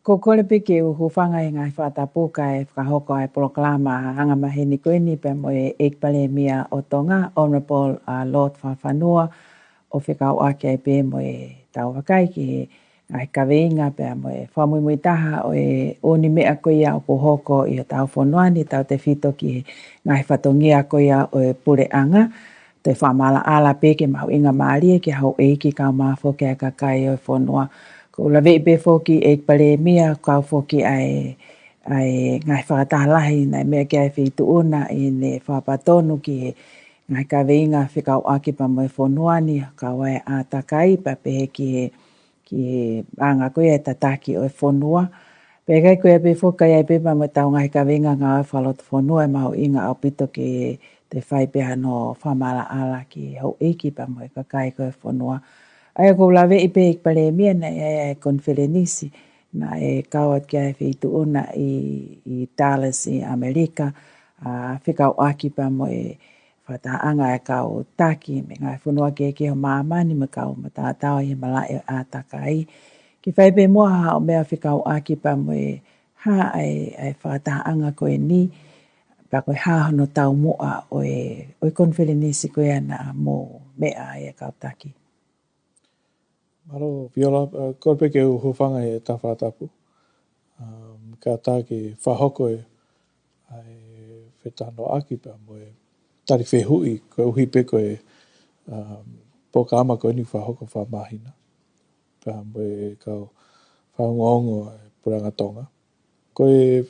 Ko kole peke u hufanga i ngai whatapu kai whakahoko ai proklama hanga mahini koeni pe mo Eiki Palemia o Tonga, Honourable Lord Fakafanua o whikau ake ai pe mo tau wakai ki ngai kaweinga pe mo whamui taha o oni mea koia o pohoko i o tau whonuani tau te whito ki ngai whatongia koia o pure anga te whamala ala peke mau inga maarie ki hau Eiki kau mafo ke kakai o whonua. Ko la vei be foki Eiki Palemia kau foki ai ngai whakatahalahi nai mea ki ai whitu una i ne whapatonu ki ngai ka veinga whikau aki pa mo whonuani ka wai a takai pa pehe ki anga koe e tataki o whonua. Pekai koe pe fokai ai pe pa mo tau ngai ka veinga ngā whalot whonua e mau inga au pito ki te whai peha no whamala ala ki hau Eiki pa mo kakai koe whonua. Ai ko la vei pe Eiki Palemia na e konferenisi na e kawat ki ai whitu una i Dallas i Amerika whikau aki pa mo whataanga e kau taki me ngai whunua ke ho maamani me kau matatau i malai a takai. Ki whaipe mua ha o mea whikau aki pa mo ha ai whataanga koe ni pa koe ha hono tau mua o konferenisi koe ana mo mea e kau taki. Malo Viola, korpe ke uhufanga e tawhatapu. Ka tā ki whahoko ai whetano aki pa mo tari whehui koe uhi pe koe pokama koe ni whahoko whamahina. Pa mo kau whaongongo e Puranga Tonga. Koe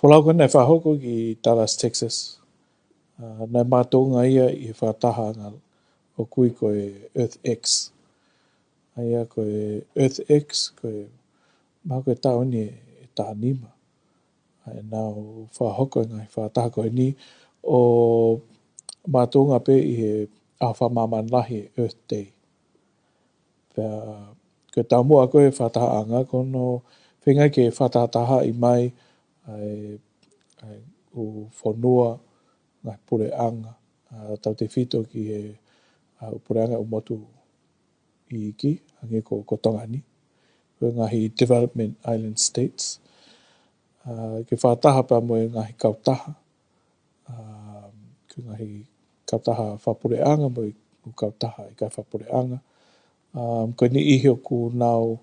wholau koe nei whahoko ki Dallas, Texas. Nei mātou ngā ia i whataha ngā o kui koe Earth X. Aia koe Earth X, koe mā koe taoni e tānima. Ai nāu whahoko ngai whataha koe ni o mātou ngā pe i he awhamaman lahi Earth Day. Pea koe tau mua koe whataha anga kono whengai ke whatataha i mai ai u whonua ngai pure anga. Tau te whito ki he pure anga u motu i Eiki, hangi ko Tongani, ko ngahi Development Island States. Ke whataha pa mo ngahi kautaha, ko ngahi kautaha whapureanga mo i kautaha i kai whapureanga. Ko ni ihi o ku nau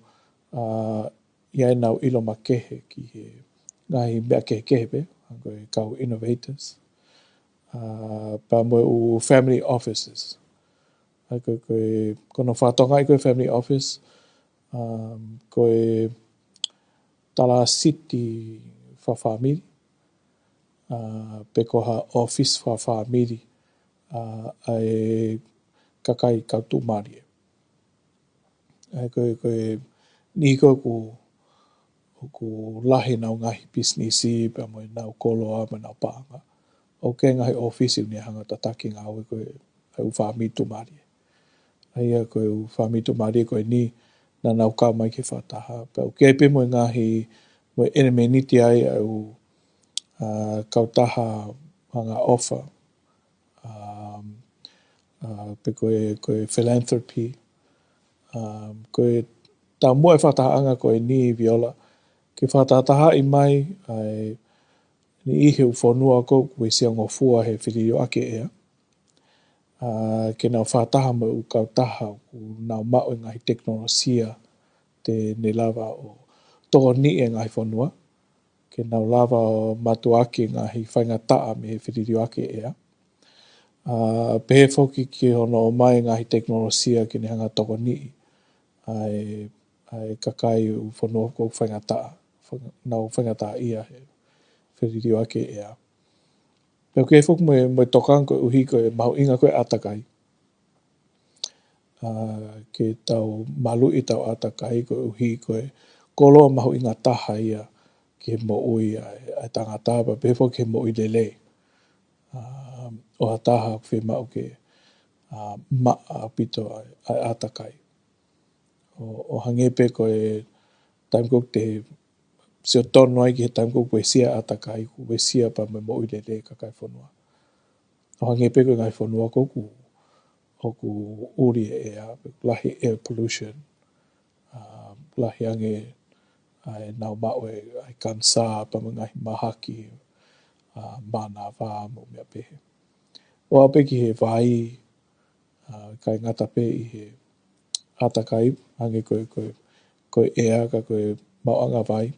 iai nau ilo makehe ki he ngahi mea kehe pe, ko i kau innovators. Pa mo u family offices. Kono whatonga i koe family office, koe tala city whawhamiri, pe koha office whawhamiri, ai kakai kautu marie. Ai koe ni koe ku lahi nau ngahi businessi, pa mo nau koloa, ma nau paanga. O ke ngahi office ni hanga tataki ngā ue koe ai u whamiri tu marie. Aia koe u whamitu maria koe ni na nau kau mai ke whataha. Pau kepe mo ngahi mo enemeniti ai au kautaha hanga ofa. Pe koe philanthropy. Koe tau mua e whataha anga koe ni Viola. Ke whatataha i mai ai ni ihe u whonua ko koe sia ngofua he whirio ake ea. Ke nau whataha mo u kautaha u nau mao e ngahi teknolosia te ne lava o toho ni e ngahi whanua. Ke nau lava o matuaki ngahi whaingataa me he whiririo ake ea. Pehe whoki ki hono o mai ngahi teknolosia ke ne hanga toho ni ai kakai u whanua ko whaingataa. Nau whaingataa ia he whiririo ake ea. Peo ke whoki mo tokang koe uhi koe mahu inga koe atakai. Ke tau malu i tau atakai koe uhi koe koloa mahu inga taha ia ke mo ui ai tangatapa befo ke mo ui lele. O hataha whi mau ke maa pito ai atakai. O hangepe koe taimkok te seo tono ai ki he taimkok wesia atakai ku wesia pa me mo ui lele kakai whanua. O hangepe koe ngai whanua koku oku uri ea, lahi air pollution, lahi ange ai nau mau ai kansa pa mga mahaki mana wā mo mea pehe. O ape ki he vai kai ngata pe i he atakai, hange koe ea ka koe mauanga vai.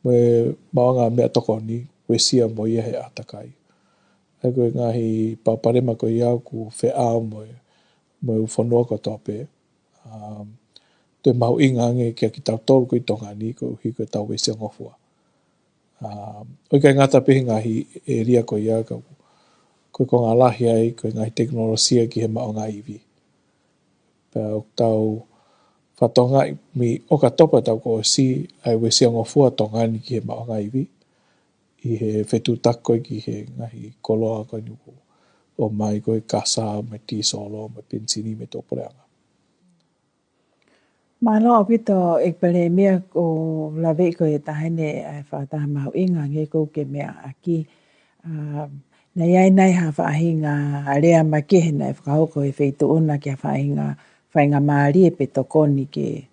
Moe mauanga mea toko ni, koe sia mo ia he atakai. Ai koe ngahi paparema koe iau ku whea moe uwhanua ko tope. Te mau inga ange kia ki tau tolu koe tonga ni, koe uhi koe tau wesia ngofua. Oi kai ngata pehi ngahi e ria koe iau koe ko ngā lahi ai, koe ngahi teknolosia ki he maonga iwi. Pea o tau whatonga mi oka topa tau ko si ai wesia ngofua tongani ki he maonga iwi. I he whetu takoi ki he ngahi koloa koe nuku. O mai koe kasa, mai tisolo, mai pensini, mai tōporeanga. Malo pito ik Palemia ko lawe ko e tahine ai whataha mau inga nge ko ke mea aki. Na iai nei ha whahinga rea makehe nei whakahoko e wheito una ki ha whainga maari e pe tokoni ke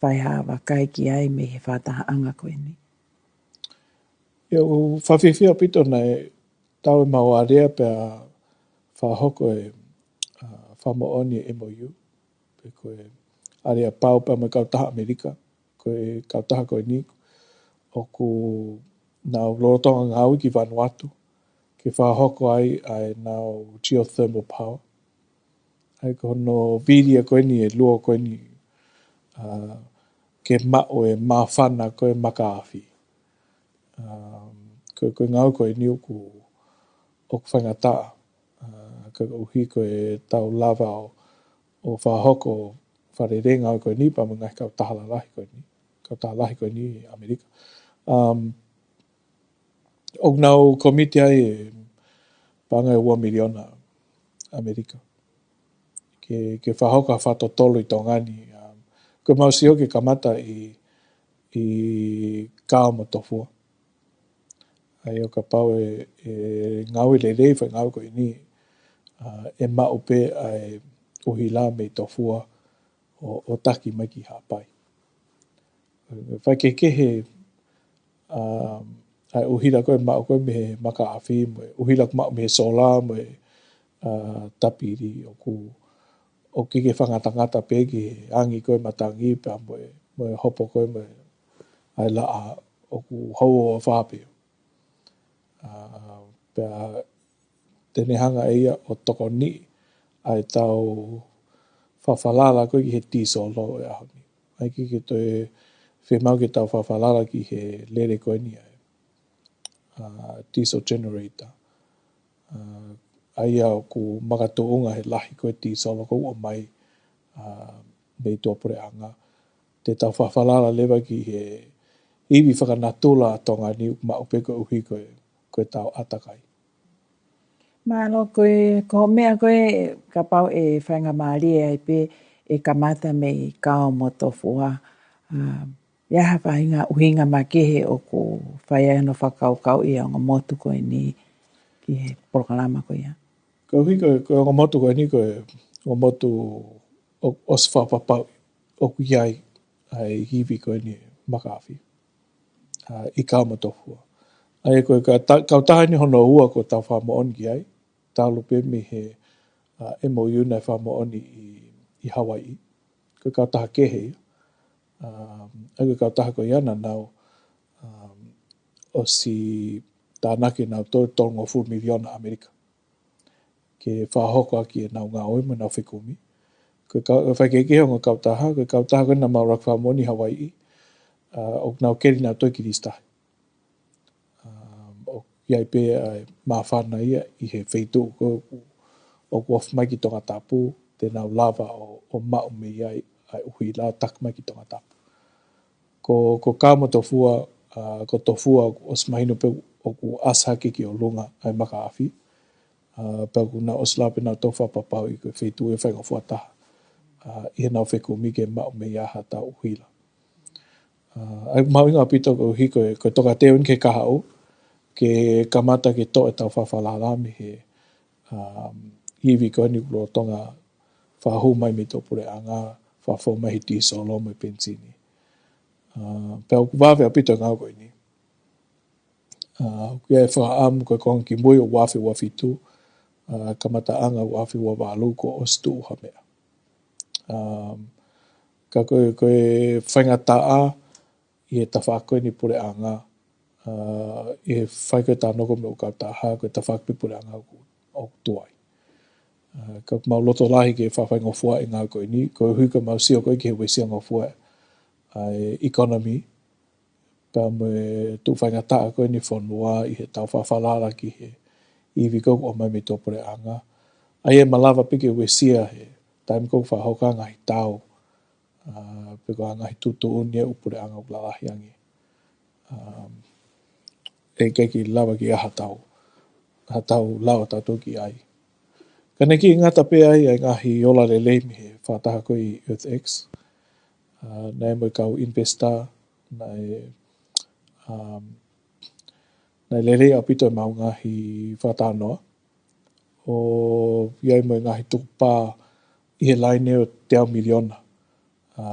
whaiha wakai ki ai me he whataha anga koe ni. Iau whawhiwhia pito nei tau e mau area pea whahoko e whamooni e MOU. Pe koe area pau pea mai kautaha Amerika. Koe kautaha koe ni o ku nau lorotonga ngāui ki Vanuatu. Ke whahoko ai nau geothermal power. Ai ko no viria koe ni e lua koe ni ke mao e mawhana koe makaafi. Koe ngau koe ni o ku whangataa. Koe uhi koe tau lava o whahoko wharerenga koe ni pa mga kautaha lahi koe ni. Kautaha lahi koe ni Amerika. O nau komiti ai e panga e 1 miliona Amerika. Ke whahoka whatotolo i tongani. Koe mausio ke kamata i kao mo tofua. Ai o ka pau e ngau i le rei whai ngau koe ni e mau pe ai uhila me tofua o taki mai ki hapai. Faka'eke'eke ai uhila koe mau koe me he makaafi, uhila koe mau me he sola, me tapiri o kike whangatangata pe ki angi koe matangi pia moe hopo koe me ai laa o ku hou o whapeo. Pia tene hanga ia o toko ni ai tau whawhalala koe ki he tisolo e aho ni. Ai kike toe whemau ke tau whawhalala ki he lere koe ni ai. Diesel generator. Ai au ku makatounga he lahi koe tisolo ko o mai mei tōpore anga. Te tau whawhalala lewa ki he iwi whakanatula tonga ni maupe koe uhi koe tau atakai. Malo koe ko mea koe ka pau e whainga maari ai pe e kamata me i kao mo tofua. Iaha whahinga uhinga makehe o ku whaia no whakaukau i a motu koe ni ki he porokalama koe ia. Koe uhi koe o motu koe ni koe o motu o swhapapau o ku iai ai hiwi koe ni makawhi. I kao mo tofua. Ai koe kautaha ni hono ua ko tau whamooni ki ai. Tau lupe me he MOU nei whamooni i Hawaii. Koe kautaha kehe ia. Ai koe kautaha koe iana nau o si tānake nau tōngo 4 miliona Amerika. Ke whahoko aki e nau ngā oe mo nau whekumi. Koe Faka'eke'eke o ngā kautaha, koe kautaha koe na maurak whamooni Hawaii. O nau keri nau toi ki ristahi. Iai pe mawhana ia i he wheitu o kuof mai ki Tongatapu, te nau lava o mau me iai ai uhi la tak mai ki Tongatapu. Ko kāmo tofua, ko tofua o smahino pe o ku ashake ki o lunga ai makaafi. Pau ku na oslape nau tofa papau i koe wheitu e whainga fuataha. I he nau whekumi ke mau me iaha tau uhi la. Ai mau inga pito ko uhi koe toka teon ke kahau, ke kamata ke to e tau whawhalala me he iwi koe ni kulo tonga whahu mai me topure anga, whawho mai he tisolo me pensini. Pe o wawe a pito ngau koe ni. Kia e whaaam koe kong ki mui o wafi tu. Kamata anga wafi wa walu ko o stu ha mea. Ka koe whaingataa i he tawha koe ni pure anga. I he whai koe tā noko me o kau taha koe tawha koe pure anga o tuai. Ka mau loto lahi ke whawhai ngofua i ngā koe ni. Koe hui ka mau sio koe ki he wesia ngofua ai economy. Pa me tu whaingataa koe ni whanua i he tau whawhalala ki he iwi kou o mai me tō pure anga. Ai e malawa pike wesia he taim kou whahoka ngahi tau. Peko ngahi tutu unia upure anga u lalahi angi. E keki lawa ki aha tau. Ha tau lawa tatu ki ai. Kana ki ngata pe ai ai ngahi ola le leimi he whataha koe i EarthX. Nei mo kau investor. Nei lele au pito mau ngahi whataha noa. O iai mo ngahi tukupā i he laine o te au miliona. I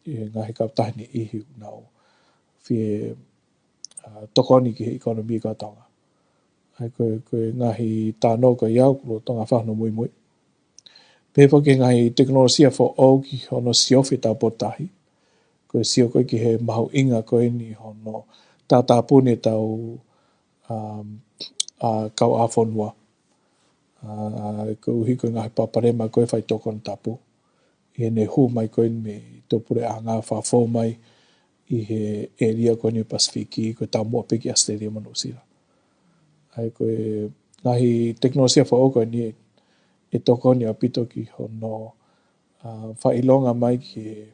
he ngahi kautahi ni ihi nau. Fie tokoni ki he ekonomi ka Tonga. Ai koe ngahi tāno koe iau kulo Tonga whahno Moimoi. Pepo ke ngahi teknolosia fo au ki hono siofi tau potahi. Koe sio koe ki he mahu inga koe ni hono Tongatapu ne tau kau a whanua. Koe uhi koe ngahi paparema koe whai Tongatapu. I he ne hu mai koe me tōpure a ngā whawho mai i he area koe ni Pasifiki koe tau mua piki Australia manusira. Ai koe ngahi teknolosia wha o koe ni e tokoni a pito ki hono whailonga mai ki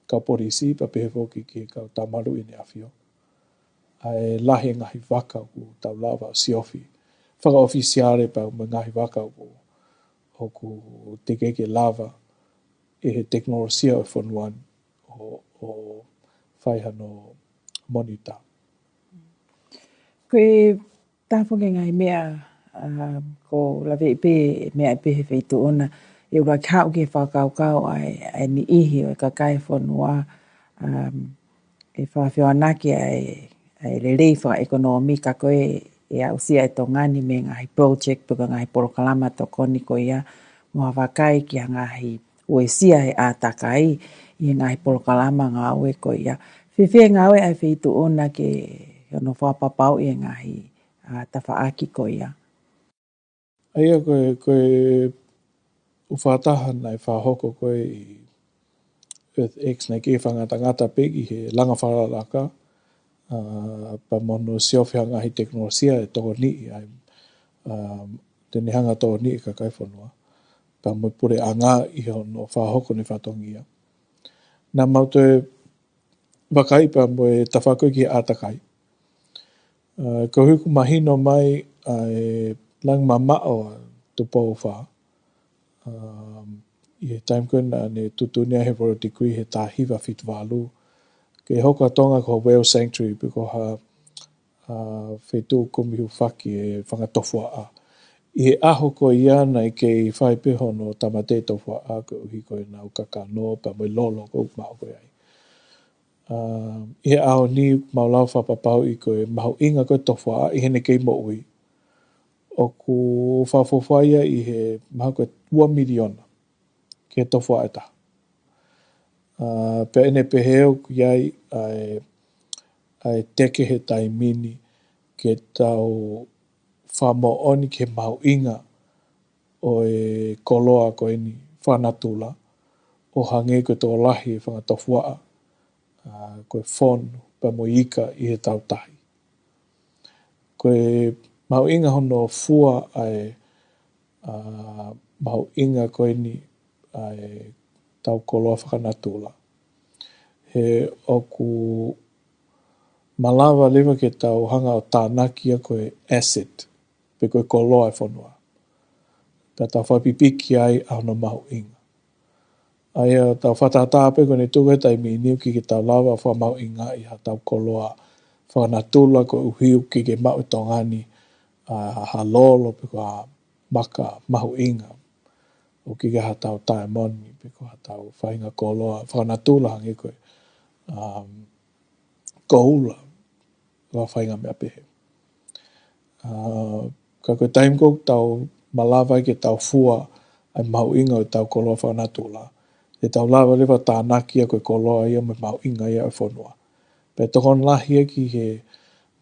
kau porisi pa pehevo ki kau tamaru i ne awhio. Ai lahi ngahi waka ku tau lava siofi. Whaka ofisiare pa ngahi waka o ku te keke lava e he teknolosia o whanuan o whaihano monita. Koe tāwhunga ngai mea ko lawe i pē mea i pehe whaitu ona e ura kau ke whakaukau ai ni ihi o ka kai whanua e whawhiwanaki ai le rei whakaekonomi ka koe e au sia e tongani me ngahi project puka ngahi porokalama tokoni ko ia mua wakai ki a ngahi ue sia he ātakai i ngahi porokalama ngā ue ko ia. Whiwhia ngā ue ai whaitu ona ke ono whapapau i ngahi tawhaaki ko ia. Aia koe uwhataha nai whahoko koe i EarthX nei ke whangatangata peki he langa wharalaka. Pa mono siofia ngahi teknolosia e toko ni ai tene hanga toko ni ka kai whanua. Pa mo pure anga i hono whahoko ni whatongia. Nā mau te wakai pa mo e tawhako ki ātakai. Ko huku mahino mai ai lang mamao tu pau wha. I he time koe na ne tutunia he voro tikui he tāhiwa fitu walu. Ke hoka Tonga ko Whale Sanctuary piko ha whetu kumihu whaki e whangatofua a. I he aho ko ia nei kei whaipe hono tamate tofua a ko uhi koe nau kakano pa moi lolo ko maho koe ai. I he aho ni maulau whapapau i koe maho inga koe tofua a i hene kei mo ui. O ku whawhawhaia i he maho koe 2 miliona ke tofua e ta. Pe ene peheo ku iai ai teke he taimini ke tau whamo oni ke mahu inga o e koloa koe ni whanatula o hange koe tō lahi e whangatofua koe whonu pa mo ika i he tau tahi. Koe mahu inga hono fua ai mahu inga koe ni ai tau koloa whakanatula. He oku malawa lewa ke tau hanga o tānakia koe asset pe koe koloa e whanua. Ka tau whapipiki ai ahono mahu inga. Aia tau whatata pe koe ne tuke taimi niu ki tau lawa wha mahu inga i ha tau koloa whanatula koe uhiu ki ke mau i tongani ha lolo pe koe maka mahu inga. O ki ke ha tau taemoni pe koe ha tau whainga koloa whanatula hangi koe goal la whainga mea pehe. Ka koe time ko tau malawa ke tau fua ai mau inga o tau koloa whanatu la. E tau lawa lewa tānaki a koe koloa ia me mau inga ia e whanua. Pe tokon lahia ki he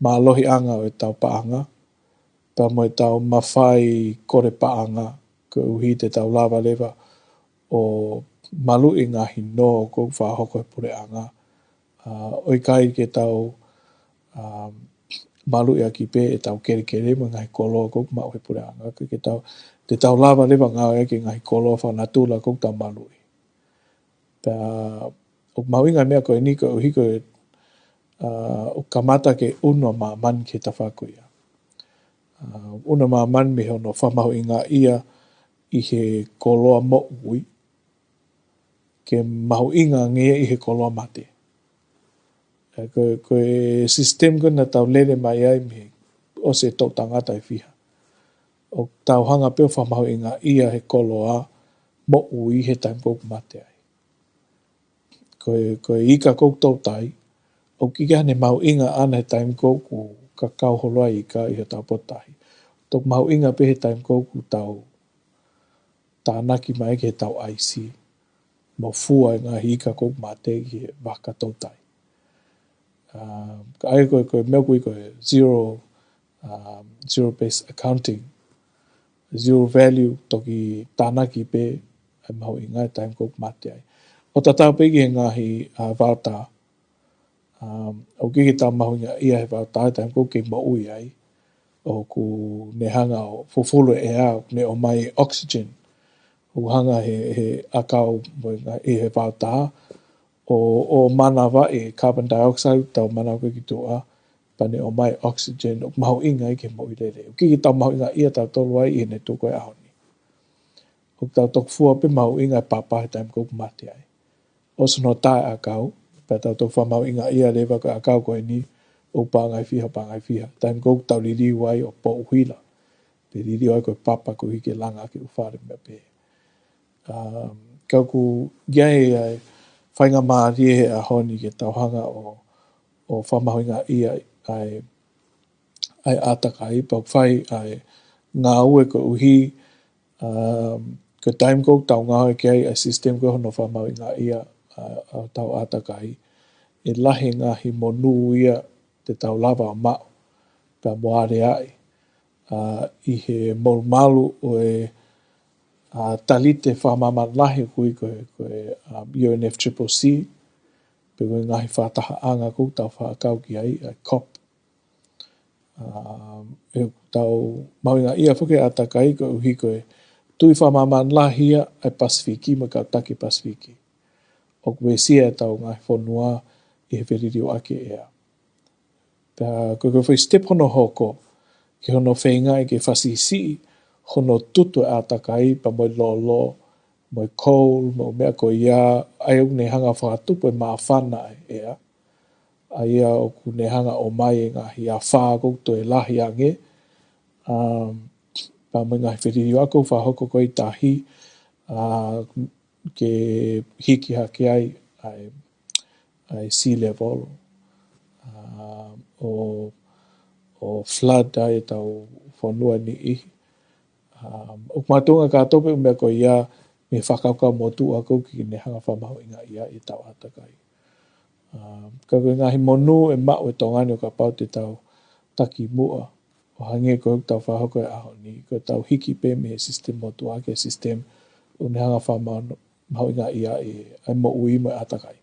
mālohi anga o tau paanga. Pa mo tau mawhai kore paanga. Ko uhi te tau lawa lewa o malu i ngahi no ko whahoko e pure anga. Oi kai ke tau malu i aki pe e tau kere kere mo ngahi koloa ko mau he pure anga. Ke tau te tau lawa lewa ngau e ke ngahi koloa whanatu la ko tau malu i. Pa o mau inga mea koe ni ko uhi koe o kamata ke uno ma man ke tawhako ia. Una ma man me hono whamahu inga ia i he koloa mo ui. Ke mahu inga ngia i he koloa mate. Koe sistem kuna tau lele mai ai me o se tau tangata i fiha. O tau hanga peo whamahu inga ia he koloa mo ui he taim kouku mate ai. Koe ika kouku tau tai, o kike hane mahu inga ana he taim kouku ka kau holoa ika i he tau potahi. Tok mahu inga pe he taim kouku tau tānaki mai ke he tau aisi. Mo fua i ngā hika kouku mate ki he waka tau tai. Ka ai koe mea kui koe zero based accounting, zero value toki tānaki pe ai mahu inga e taim kouku mate ai. O tatau pe ki he ngahi wauta, o kiki tau mahu inga ia he wauta e taim kouku ke mo ui ai, o ku ne hanga o fufulu e au, ne o mai oxygen, o hanga he akau mo i he wauta, o mana wa e carbon dioxide tau mana koe ki tua, pa ne o mai oxygen, o mahu inga i ke mo i lele. O kiki tau mahu inga ia tau tolu ai i ne tuko e ahoni. O tau tok fua pe mahu inga e papa he taim kouku mate ai. O sono tae akau, pa tau tok wha mahu inga ia lewa koe akau koe ni, o pāngai fiha. Taim kouku tau li riu ai o po uhuila. Pe li riu ai koe papa koe hike langa ke ufare mea pe. Kau ku giai ai, whainga maa rie he ahoni ke tauhanga o whamahu inga ia ai atakai, pau whai ai ngā ue ko uhi, ko time ko tau ngā ue ki ai system ko hono whamahu inga ia tau atakai, e lahi ngahi monu ia te tau lava o mao, ka moare ai, i he malu o e talite whamama lahi kui koe UNFCCC, pe koe ngahi whataha anga kou tau whaakau ki ai, COP. E tau mawinga ia whuke atakai koe uhi koe tui whamama lahia ai Pasifiki ma kau taki Pasifiki. O koe sia e tau ngahi whanua i he whiririo ake ea. Koe whai step hono hoko, ki hono whainga i ke whasisi, hono tutu e atakai pa moi lolo, moi coal, mo mea ko ia, ai au ne hanga whakatupu e maa whana ea. Ai au ku ne hanga o mai e ngahi a whaa kouto e lahi ange. Pa moi ngahi whiririo ako whahoko koi tahi, ke hiki hake ai sea level. O flood ai tau whanua ni i. O matunga ka tope mea ko ia me whakaukau motu ako ki ne hanga whamahu inga ia i tau atakai. Ka koe ngahi monu e mao e tongani o ka pau te tau taki mua. O hange koe tau whahoko e aho ni. Koe tau hiki pe me system motu ake system o ne hanga whamahu inga ia i ai mo ui mo e atakai.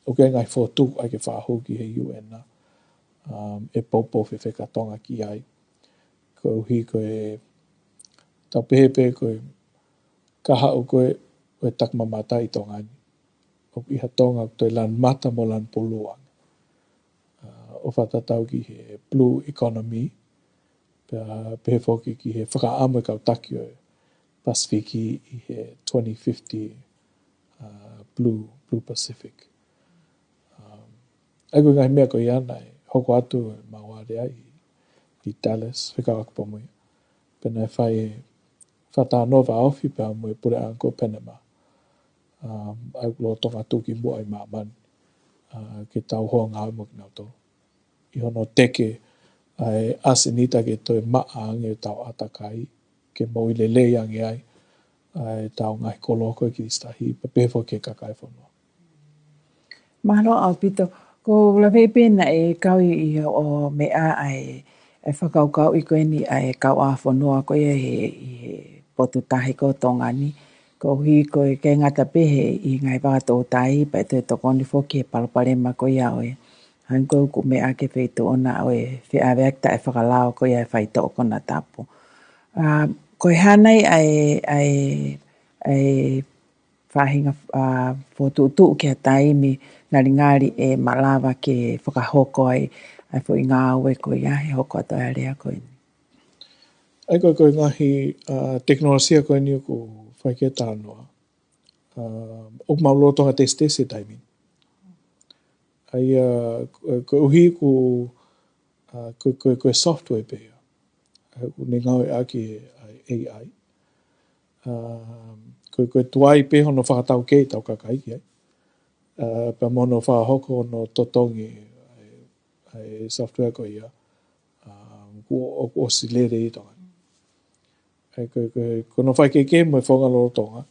O ke ngai whotu ai ke whahoki he UN na. E popo whewheka tonga ki ai. Ko uhi koe tau pehepe koe kaha o koe takmamata i tongani. O iha tonga toi lan mata mo lan puluang. O whatatau ki he blue economy. Pehe whoki ki he whakaamu kau taki o Pasifiki i he 2050 Blue Pacific. Ai koe ngai mea ko i ana e hoko atu e maware ai i Dallas, whikau aku pamui. Pena e whai whatanova ofi pēr mo e pure anko Panama. ai lo Tongatapu ki mua ai maman ke tau hoa ngā mo ki nau tō. I hono teke ai asenita ke toi maa ange tau atakai ke mo i le ange ai tau ngai koloko ki stahi pa pefo ke kakai whanua. Mahalo au pito, ko la pena e kau i o mea ai whakaukau i koe ni ai kau a whanua koe he potu tahi ko tongani. Ko hi koe ke ngata pehe i ngai wātou tahi pa te tokoni foke Palemia koe ia oe. Han koe ku mea ke wheito ona oe whi awekta e whakalao koe ai whaito o Tongatapu. Koe hanai ai whahinga whotutu ki a taimi ngari e malawa ke whakahoko ai fo i ngā ue koe ia he hoko ato a rea koe ni. Ai koe ngahi teknolosia koe ni ko whaikia tānoa. O maulo tonga tese taimi. Ai koe uhi koe software pēia. Ne ngau e aki AI. Koe tuai pē hono whakatau kei tau kakaiki ai. Pa mono whahoko no totongi ai software koe ia. O silere i tonga. Ai kono whaikeke mo e whongalo tonga.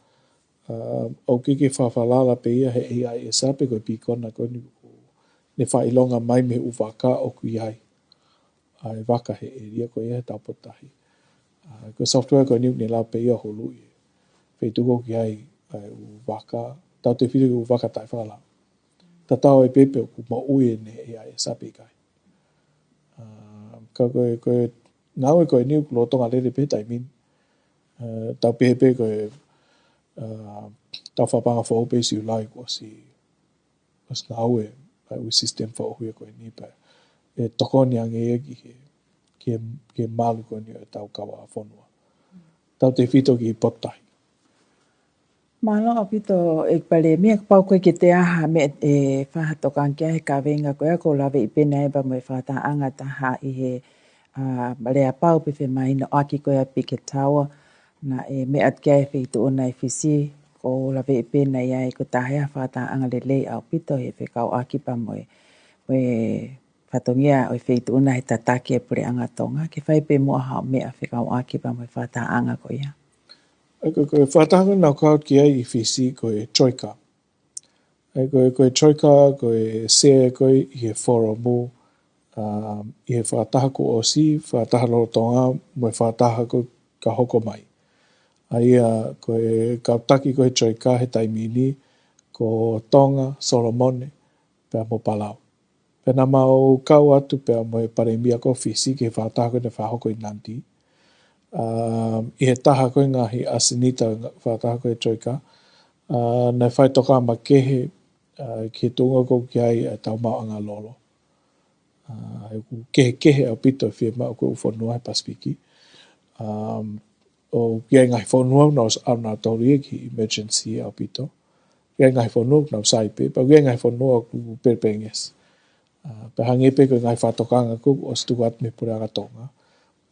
Au kike whawhalala pe ia he AI e sape koe pikona koe ni ne whailonga mai me uwaka o kui ai. Ai waka he eria koe ia he taupotahi. Koe software koe ni lau pe ia holu i. Wheituko ki ai uwaka. Tau te whiri uwaka tai whala. Ta tau e pepe o kuma ue ne AI e sape kai. Koe ngau e koe ni ulo tonga lere pe taimin. Tau pepe koe tau whapanga whaupe si ulai ko si ngau e ui system whauhui koe ni pa e tokoni ange e ki e malu koe ni e tau kawa a whanua. Tau te whito ki potai. Malo o pito e Palemia pau koe ki te aha me e whahatokan kia he ka venga koe ko lawe i pena e pa mo e whata anga taha i he lea pau pe whi mai no aki koe a pike tawa na e me at kia e whitu ona e whisi ko lawe i pena ia e ko tahea whata anga le lei au pito he whekau aki pa mo e whatongia o e whitu ona he tataki e pure anga tonga ke whaipe mua hao mea whekau aki pa mo e whata anga koe ia. Koe whatanga nau kaut ki ai i whisi koe troika. Koe troika, koe sea koe i he whoromu, i he whataha ko o si, whataha lo tonga, mo e whataha koe ka hoko mai. Aia koe kautaki koe troika he taimini, ko Tonga, Solomone, pēr mo Palau. Pēnā mau kau atu pēr mo e Palemia ko whisi ki he whataha koe ne whahoko i Nandi. I he taha koe ngahi asenita whataha koe troika. Nei whai toka ma kehe ki he tunga ko ki ai tau mau anga lolo. Kehe au pito whia mau koe uwhanua he Pasifiki. O ki ai ngahi whanua au nā tauria ki emergency au pito. Ki ai ngahi whanua nau saipe, pa ki ai ngahi whanua ku perpenges. Pa hangepe koe ngahi whatokanga ku o stuat me pure anga tonga.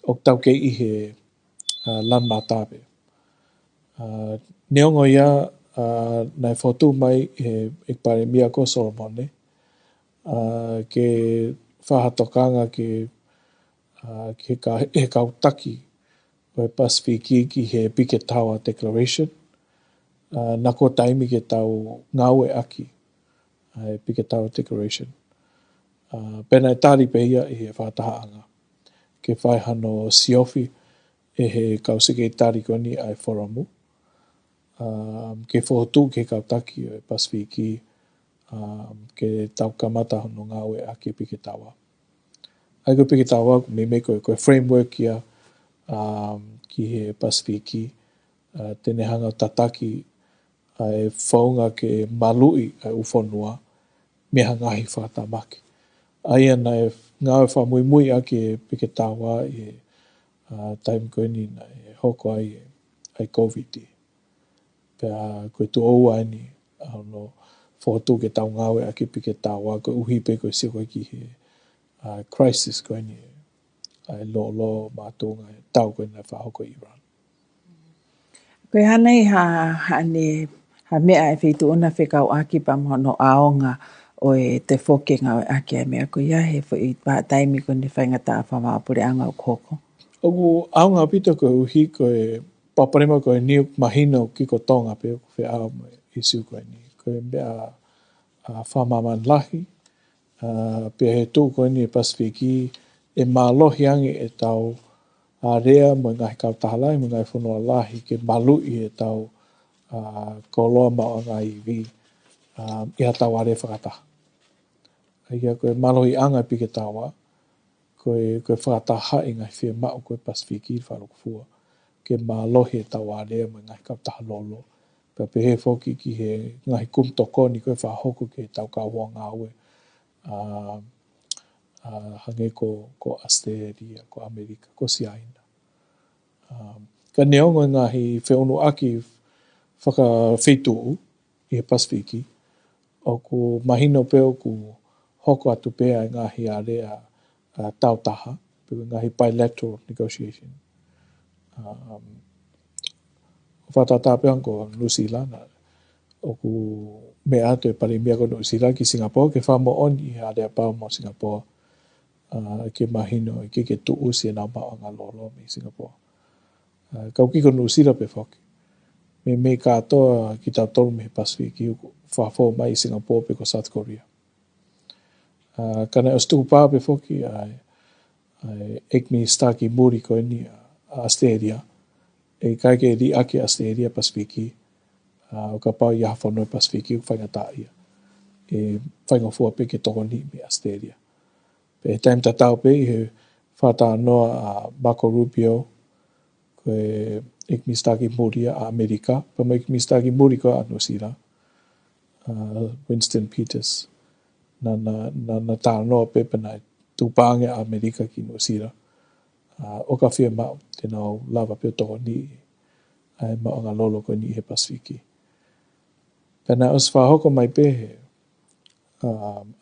O tau kei i he lan matape. Neongo ia nai whotu mai e Palemia ko Solomone. Ke whahatokanga ke he kautaki o e Pasifiki ki he Pike Tawa Declaration. Nako taimi ke tau ngau e aki he Pike Tawa Declaration. Pena e tari pe ia i he whataha anga. Ke whaihano siofi e he kausike tari koni ai whoromu. Ke whotu ke kautaki o e Pasifiki ke tau kamata hono ngau e aki Pike Tawa. Ai ko Pike Tawa me koe framework ia ki he Pasifiki tene hanga tataki ai whaunga ke malui ai uwhanua me hangahi whatamaki. Ai ana e ngau e whamuimui aki e Pike Tawa i time koe ni na e hoko ai COVID. Pea koe tu ou ai ni no whotu ke tau ngau e aki Pike Tawa koe uhi pe koe si koe ki he crisis koe ni ai lo mātunga e tau koe na whahoko Iran. Koe hanei Ha mea e whitu una whikau aki pa mono aonga o e te whoke ngau e aki a mea ko ia he i pa taimi ko ni whaingata a whamapure anga o koko. Oku aonga pita ko uhi ko e paparema ko e niu mahino ki ko Tonga pe ko whi ao mo isu ko e ni. Ko e mea whamaman lahi, pe he tū ko e ni e Pasifiki e mālohi ange e tau a rea mo ngahi kautahalai mo ngahi whanua lahi ke malui e tau ko loa mao ngai iwi i ha tau are whakataha. Ia koe malohi anga pi ke tawa, koe whakataha i ngai whia mao koe Pasifiki i wharukufua, ke malohi e tau are mo ngai kautaha lolo. Pea pe he whoki ki he ngahi kumtokoni koe whahoko ke tau kaua ngaue hange ko Australia, ko Amerika, ko Siaina. Ka neongo ngahi whiunu aki whakawhituu i he Pasifiki, o ku mahino peo ku hoko atu pea ngahi a rea tautaha, pe ngahi bilateral negotiation. Whatata pea ko New Zealand, o ku mea atu e Palemia ko New Zealand ki Singapore, ke whamo oni a rea pao mo Singapore, ke mahino, ke tuu si e nau mao ngā lolo mi Singapore. Kau ki ko New Zealand pe whoki. Me katoa ki tau tolu me Pasifiki, whafo mai Singapore pe ko South Korea. Kana os tuku pā pe whoki, Eiki staki muri ko ni Australia, e kai ke ri ake Australia Pasifiki, o ka pau i hawhanoi Pasifiki, o whaingata ia. E whaingofua pe ke toko ni me Australia. Pe taim tatau pe i he whata noa a Marco Rubio, ko e Eiki staki muri a Amerika, pa mo Eiki staki muri ko a New Zealand, Winston Peters, na tā noa pe pena tūpānge a Amerika ki New Zealand. O ka whia mao, tēnā o lava pe toko ni, ai mao ngā lolo ko ni he Pasifiki. Pena os whahoko mai pe he,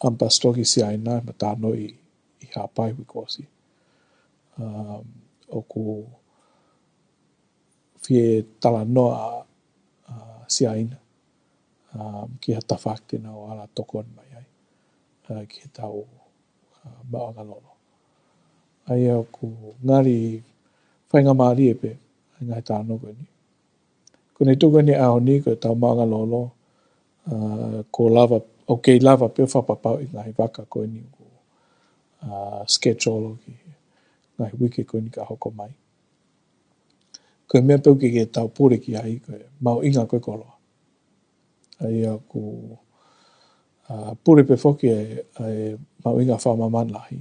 ampastoki si aina, ma tā no i hapai wikosi. O ku whie tala noa si aina, ki ha tawhak tēnā o ala tokon mai ai, ki he tau mao ngā lolo. Ai au ku ngari whainga maari e pe, ai ngai tāno koe ni. Ko ne tuka ni ao ni, ko tau mao ngā lolo, ko lava, o kei lava pe whapapau i ngai waka koe ni, schedule ki ngai wiki koe ni ka hoko mai. Koe mea pau ke tau pure ki ai, koe mau inga koe koloa. Ai au ku pure pe whoki ai mau inga whamaman lahi.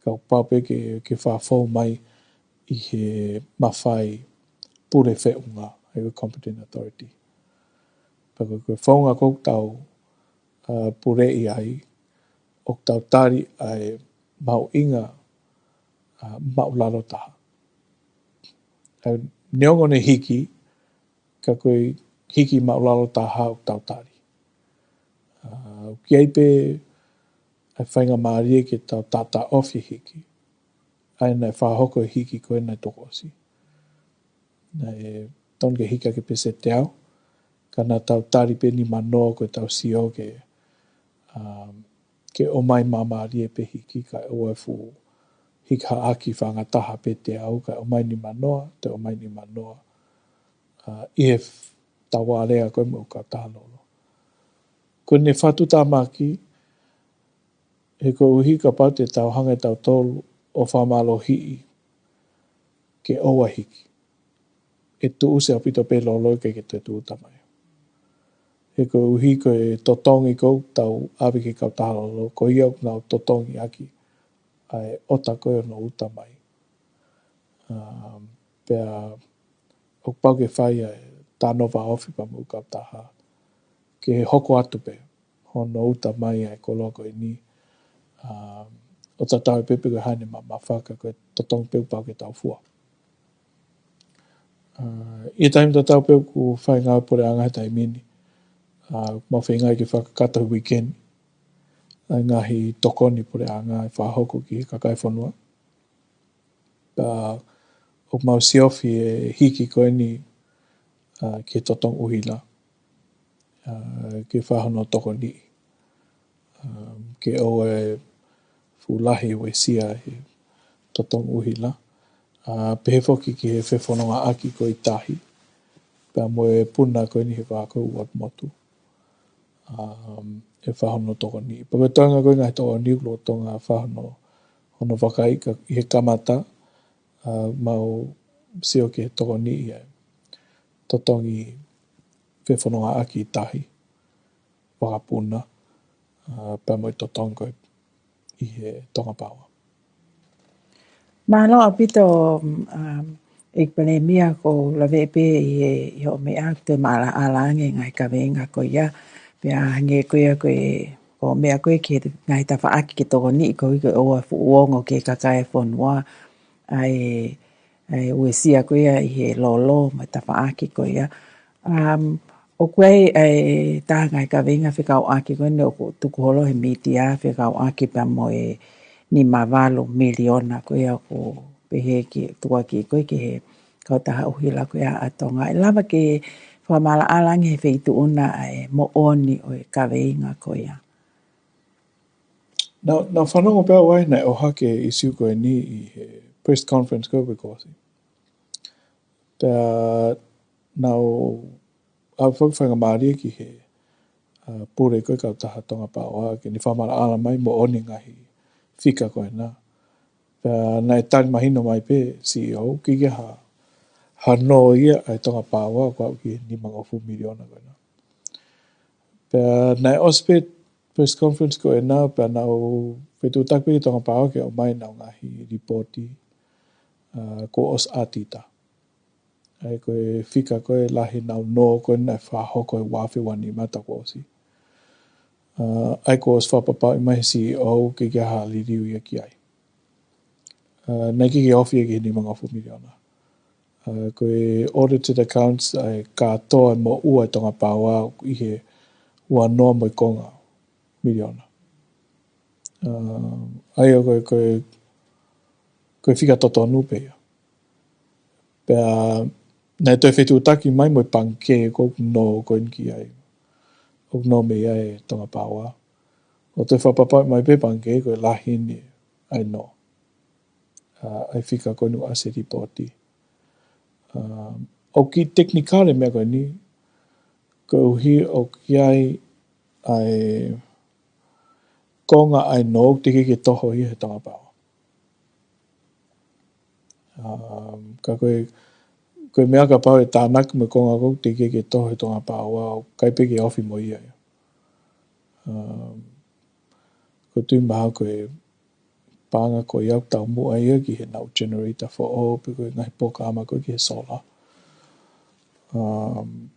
Kau pau pe ke whafau mai i he mawhai pure whiunga, ai competent authority. Pako koe whaunga kou tau pure i ai, o tau tari ai mau inga mau lalo taha. Ai neongo ne hiki, ka koe hiki mau lalo taha o tau tari. Ki ai pe ai whainga maarie ke tau tata ofi hiki. Ai nei whahoko hiki koe nei toko osi. Nei tonga hika ke pese te au, kana tau tari pe ni manoa koe tau sio ke o mai mamaarie pe hiki, kai oe fu hika aki whangataha pe te au, kai o mai ni manoa, te o mai ni manoa. I he tawa area koe mo ka tālolo. Ko ne whatu tā maki, he ko uhi ka pau te tau hanga tau tolu o whamalo hii ke oa hiki. E tu use apito pe lolo ke te tu tamai. He ko uhi ko e totongi kou tau awi ke kau tālolo, ko iau nau totongi aki ai ota koe no utamai. Pea o pau ke whai ai tāno wa ofi pa mu kau taha. Ke hoko atu pe, hono utamai ai ko loko i ni. O tatau e pepe koe hane ma whaka koe totongi peu pau ke tau fua. I taim tatau peu ku whai ngau pore angai tai mini. Ma whengai ke whakakata weekend. Ai ngahi tokoni pore angai whahoko ki Fakafanua. O mau siofi e hiki koe ni ki totong uhila. ke whahono toko ni. Ke o e fulahi we sia he totong uhila. Pehe foki ki he whewhanonga aki ko i tahi. Pea mo e puna koe ni he wākau uat motu. E whahono toko ni. Paka toanga koe ngai toko ni ulo tonga whahono hono Faka'eke'eke i he kamata. Mau seo ke toko ni i totongi whewhanonga aki i tahi. Whakapuna. Pea mo i totonga koe i he tonga paua. Mahalo apito Eiki Palemia ko lawe pe i o me a te mala alange ngai ka venga ko ia pe a nge ko ia ko me a ko ke ngai ta faaki ke toko ni ko o fu ongo ke ka kai fonua ai uesia ko ia i he lolo ma ta faaki ko ia o koe ta ngai ka venga whika o aki ko ne o tuku holo he media whika o aki pa mo ni mavalo miliona ko ia ko pehe ki tua ki koe ki he kautaha uhila ko ia atonga. E lava ke whamala alangi he wheitu una e mo oni o e kaweinga ko ia. Nā whanongo pēr wai nei o hake i siu koe ni i he press conference koe pe kosi. Pēr nau au whakawhanga maari ki he pure koe kautaha tonga pāua ke ni whamala ala mai mo oni ngahi whika koe nā. Pēr nei tari mahino mai pē CEO ki ke ha no ia ai tonga pāua kua ki ni mangofu miliona koe nā. Pēr nei ospet press conference ko e nā pēr nau whetu takpe tonga pāua ke o mai nau ngahi reporti ko os atita. Ai koe whika koe lahi nau no koe nai whahoko e wawhi wani mata ko osi. Ai ko os whapapau i mai CEO ke kia ha liriu ia ki ai. Nei ki ke ofi e ki ni mangofu miliona. Koe audited accounts ai katoa mo ua tonga pāua i he ua noa mo i konga miliona. Ai o koe whika toto nupe ia. Pea nei toi whetu taki mai mo i panke ko no koe nki ai. O no me ia e tonga pāua. O toi whapapau mai pe panke koe lahini ai no. Ai whika koe nu ase reporti. O ki teknikale mea koe ni, koe uhi o ki ai konga ai no tiki ke toho i he tonga pāua. Ka koe mea ka pau e tānak me konga kou tiki ke toho i tonga pāua o kaipe ke ofi mo ia. Ko tui maha koe pānga ko iau tau mua ia ki he nau generator for all pe koe ngahi poka ama koe ki he solar.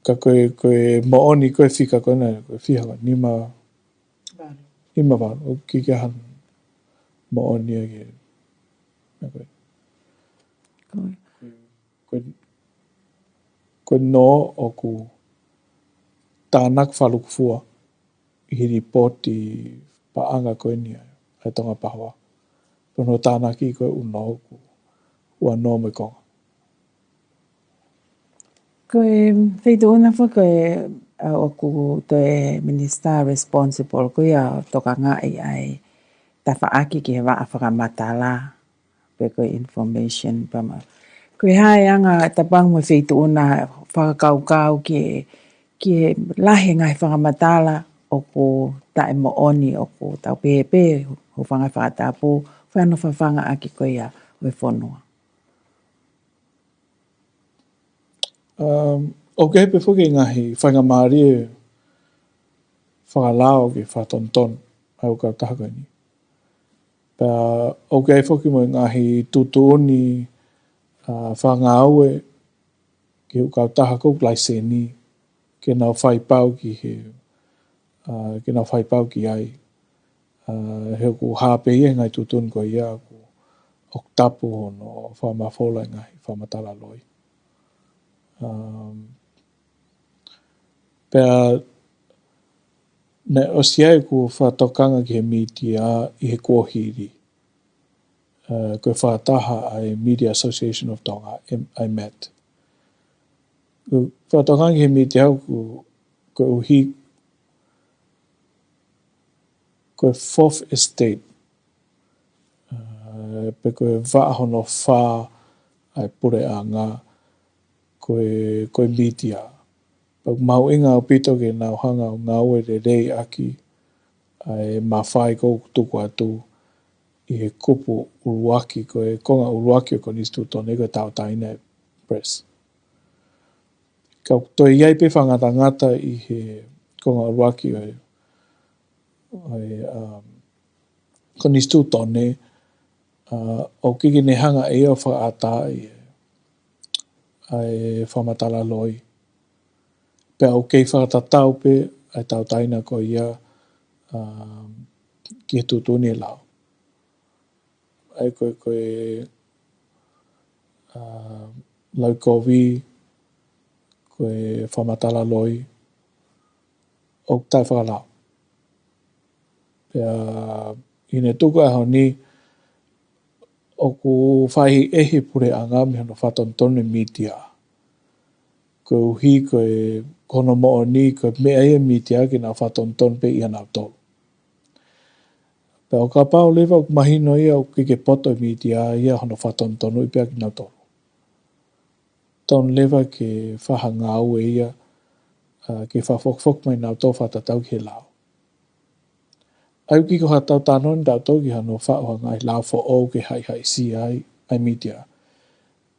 Ka koe mooni koe whika koe nei koe whiha koe nima wānu o ki ke han mooni ia ki koe no o ku tānak whalukufua i hi ripoti paanga koe ni ai tonga pahua. Pono tānaki koe uno ku ua no me konga. Koe wheitu una fo koe o ku toe minister responsible ko ia toka ngai ai ta whaaki ki he waa whakamatala pe koe information pama. Koe hae anga tapang mo wheitu una whakakaukau ki lahi ngai whakamatala o ku tae mo oni o ku tau pepe ho whangai whakatapu whano whawhanga aki koe ia oi whonua. O ke hepe whuki ngahi whainga maari e whakalao ki whatonton ai o ka taha koe ni. Pea o ke whuki mo ngahi tutuoni whangaue ki o ka taha kou laiseni ke nau whaipau ki he ke nau whaipau ki ai he ku hape ia ngai tutun ko ia ku oktapu no whamafola ngai whamatala loi. Pea ne osiai ku whatokanga ki he media i he kuohiri. Koe whataha ai Media Association of Tonga, I met. Whatokanga ki he media ku koe uhi, koe fourth estate, pe koe whaahono whā ai pure a ngā, koe mitia. Pau mau inga o pito ke nau hanga o ngā ue re rei aki, ai mawhai kou tuku atu, i he kupu uruaki, koe konga uruaki o konistu tone, koe tau taina e press. Kau toi iai pe whangata ngata i he konga uruaki konistu tone, o kiki ne hanga e o whaata ai whamatala loi. Pea o kei whakatatau pe, ai tau taina ko ia ki he tutuni e lau. Ai koe lau kovi, koe whamatala loi, o tai whakalau. Pea ine tuku e honi, o ku whaihi ehi pure a ngā mihono whatontone mitia. Koe uhi, koe kono mo'o ni, koe mea ia mitia ki nā whatontone pe ia nau tolu. Pea o ka pao lewa o mahino ia o kike poto mitia ia hono whatontonu i pea ki nau tolu. Ton lewa ke whaha ngā ue ia, ke whafokfok mai nau tō whatatau ki he lau. Ai ki ko hatau tānon dau tō ki hano whaoha ngai lau fo o ke hai si ai mitia.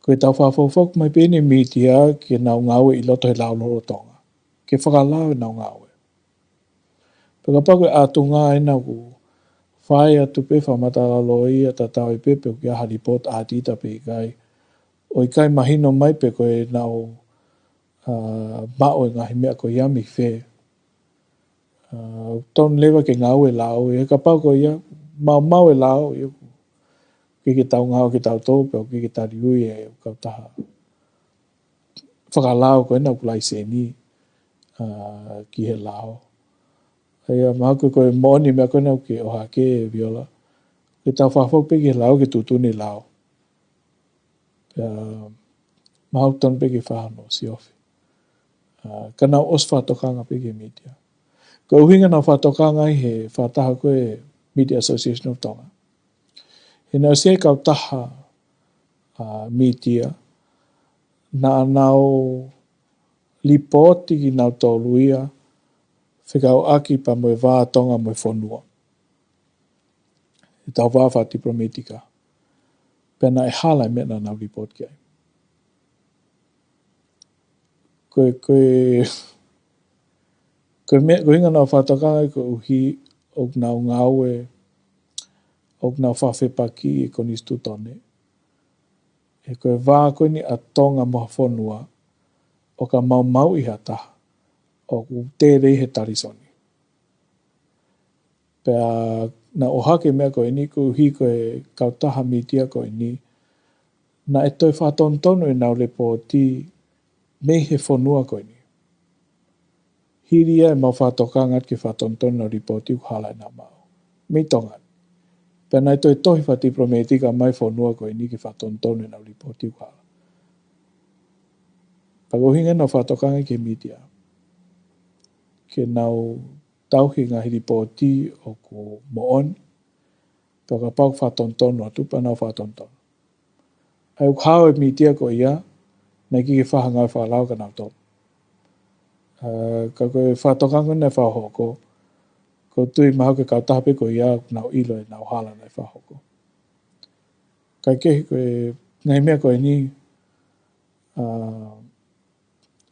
Koe tau whafokfok mai pēne mitia ke nau ngā ue i loto he lau loro tonga. Ke whakalau e nau ngā ue. Peka pako e atu ngā e nau ku whae atu pe whamatala loi a tatau e pepe o ki aha report a tita pe i kai. O i kai mahino mai pe koe nau mao e ngahi mea ko yami whe. Ton lewa ke ngā ue lau e ka pau ko ia mau e lau e ki tau ngau ki tau tō pe o ki tari ui e kau taha. Whakalau ko e nau kulai se ni ki he lau. Hei maha koe moni mea koe nau ki o hake e Viola. Ke tau whafok pe ki he lau ki tutuni lau. Maha ton pe ki whahano si ofi. Ka nau os whatokanga pe ki media. Ko uhinga nau whatokanga i he whataha koe Media Association of Tonga. He nau se kau taha media na nau lipoti ki nau tōluia whikau aki pa moe wā tonga moe whonua. E tau wāwha diplomatika. Pena e halai mena nau lipoti ki ai. Koe hinga nau whatokanga i ko uhi o nau ngaue o nau whawhepaki i konistu tone. E koe wā koe ni a tonga moha whonua o ka mau i hataha o ku tērei he tarisoni. Pea na o hake mea koe ni ko uhi koe kautaha mitia koe ni na e toi whatontonu e nau lepoti mei he whonua koe ni. Hiri e mau whatokanga ki whatontonu na ripoti u halai nā mau. Mei tonga. Pea nai toi tohi wha diplomatika mai whonua koe ni ki whatontonu e nau ripoti u halai. Pako hinga nau whatokanga ki mitia. Ke nau tauhi ngahi ripoti o ku mooni. Pea ka pau whatontonu atu pa nau whatontonu. Ai ukhao e mitia ko ia, nai ki whahangai whalau ka nau tonu. Ka koe whatokanga nei whahoko, ko tui mahu ke kautahape ko ia nau ilo e nau hala nei whahoko. Kai kehi koe, ngai mea koe ni,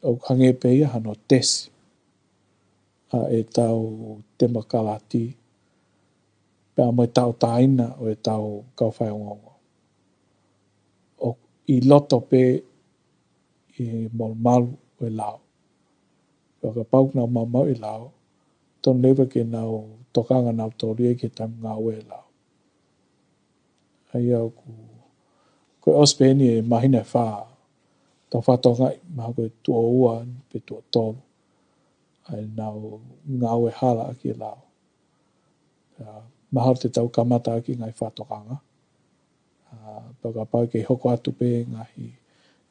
o hange pe ia hano tesi, e tau te makalati, pea mo e tau taina o e tau kau whai ongongo. O i loto pe i malu o e lau. Pea ka pauk nau mau i lau, ton lewa ke nau tokanga nau toria ke tam ngā ue e lau. Ai au ku, koe ospeni e mahina e whaa, tau whatonga i maha koe tua ua pe tua tolu. Ai nau ngā ue hala aki e lau. Maha te tau kamata aki ngai whatokanga. Pea ka pau ke hoko atu pe ngahi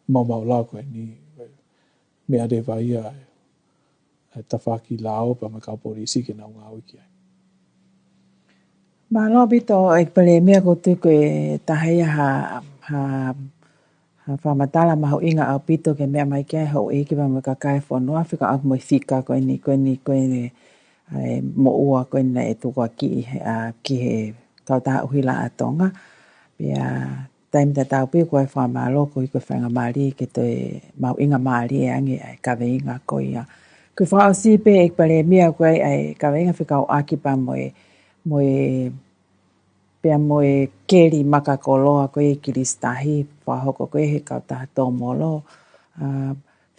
mau lau koe ni, mea de vai tawhaki lao pa makau polisi ke nau ngau ki ai. Ma lo bito e Palemia ko tu ko tahia ha whamatala maho inga au pito ke mea mai kia hau Eiki wa mga kai whanua whika ak mo fika ko ni mo ua ko ni e tukua ki he kautaha uhila a Tonga. Pia taim te tau pia koe whamalo ko i koe whanga maari ke toi mau inga maari e angi ai kawe inga ko ia. Koe whakao si pe e Palemia koe ai kawe inga whikao aki pa moe pia moe keri maka koloa koe kiristahi whahoko koe he kautaha tō molo.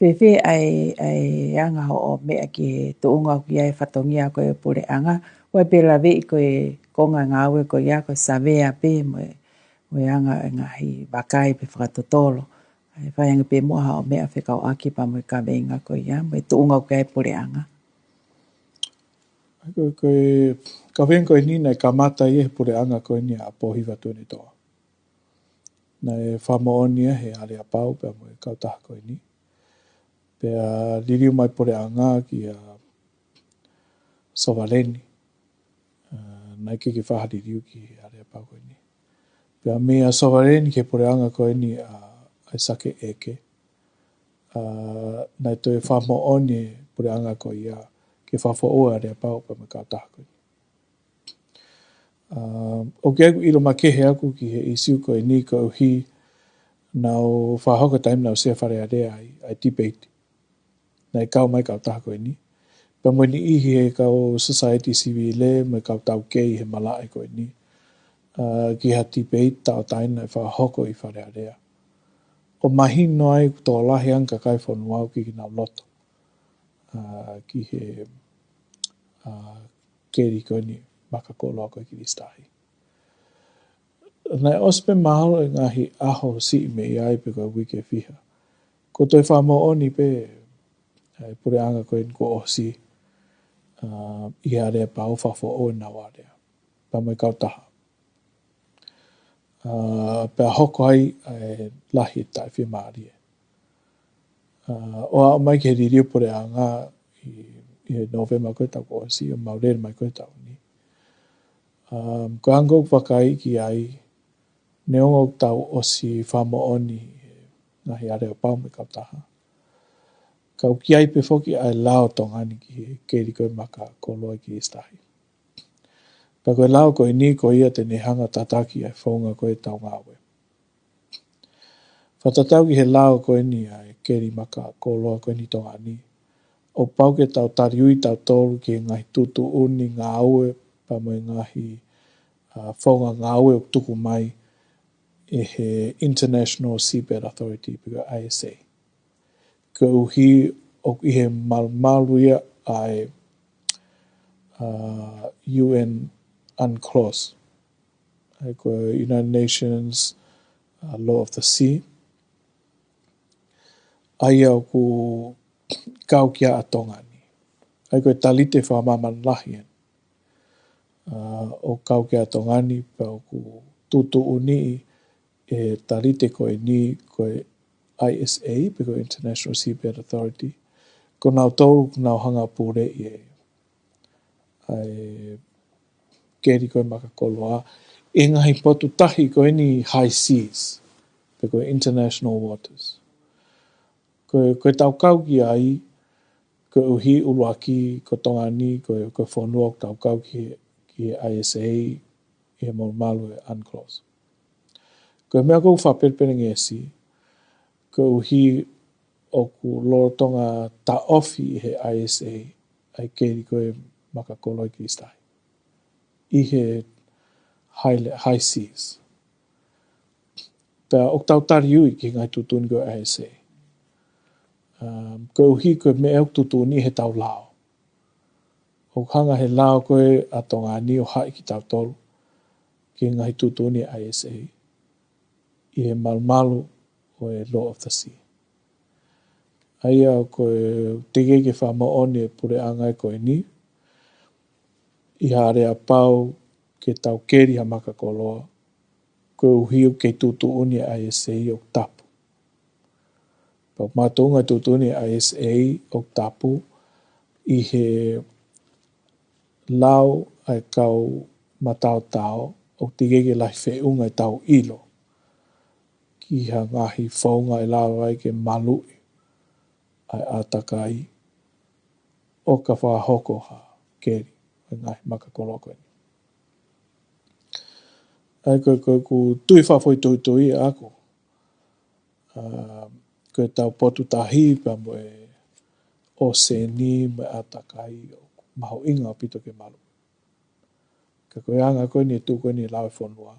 Whewhe ai anga ho o mea ki he tuunga ki ai whatongia koe pure anga. Koe pera vei koe konga ngāwe koe ia koe savea pe moe anga ngahi wakai pe whakatotolo. Ai whaianga pe moha o mea whikao aki pa moe ka veinga koe ia moe tuunga koe ai pure anga. Koe ka whenga koe ni nei ka mata i e pure anga koe ni a pohiwa tūne toa. Nei whamoonia he ale a pau pia moe kautaha koe ni. Pia liriu mai pure anga ki a Sovaleni. Nei ke whahari riu ki ale a pau koe ni. Pia mea Sovaleni ke pure anga koe ni a Faka'eke'eke. Nei toi whamooni pure anga koe ia ke whafoua ale a pau pia moe kautaha koe ni. O ke aku ilo makehe aku ki he isiu koe ni koe uhi nau whahoka taim nau sea whare area ai debate. Nei kau mai kautaha koe ni. Pia moe ni ihi he kau society civile me kau tau kei he malae koe ni. Ki ha debate tau taina e whahoko i whare area. O mahino ai tō lahi anka kai whanua ki nau loto. Ki he keri koe ni maka koloa koe ki ristahi. Nei ospe mahalo e ngahi aho si me iai pe koe wike fiha. Ko toi whamooni pe pure anga koe ni ko osi i area pa o whafo o na warea. Pa mai kautaha. Pea hoko ai lahi tai whi maari e. O a mai ke ririu pure anga i November koe tau ko osi o maurere mai koe tau ni. Ko anga o wakai ki ai neongo tau osi whamooni ngahi area pau me kautaha. Kau ki ai pe foki ai lao tongani ki keri koe maka koloa ki istahi. Pa koe lao koe ni koe ia te nehanga tataki ai whaunga koe tau ngawe. Whatatau ki he lao koe ni ai keri maka koloa koe ni tongani. O pau ke tau tariui tau tolu ki ngahi tutu uni ngā aue pa moe ngahi whaunga ngā aue o tuku mai e he International Seabed Authority pika ISA. Ko uhi o i he malmaluia ai UN UNCLOS. Ai ko United Nations Law of the Sea. Ai au ku kau kia a tongani. Ai ko talite whamaman lahi en. O kau kia a tongani pa ku tutu uni e talite koe ni koe ISA, piko International Seabed Authority. Ko nau tolu nau hanga pure i e ai keri koe maka koloa. E ngahi potu tahi koe ni high seas, piko international waters. Koe tau kau ki ai, koe uhi uluaki, ko tongani, koe whanua tau kau ki ISA, i he malu e UNCLOS. Koe mea kou whapelpere ngesi, koe uhi o ku lorotonga ta ofi i he ISA, ai keri koe maka koloi ki istahi. I he high seas. Pea o tau tari ui ki ngai tutuni koe ISA. Koe uhi koe me euk tutuni he tau lao. O hanga he lao koe a tonga ni o hai ki tau tolu ki ngai tutuni ISA. I he malu o e Law of the Sea. Aia koe tege ke whamaoni e pure angai koe ni. I harea pau ke tau keri ha maka koloa. Koe uhiu ke tutuni ISA o tapu. Pau mātunga tutuni ISA o tapu. I he lau ai kau matao tao o tigege lai whiunga tau ilo. Ki ha ngahi whaunga i lau ai ke malui ai atakai o ka whahoko ha keri ai ngahi makakoloko ni. Ai koe ku tui whawhoi tui ako. Koe tau potu tahi pa mo e oceanic me atakai o maho inga o pito ke malu. Ka koe anga koe ni tu koe ni lau e whanua.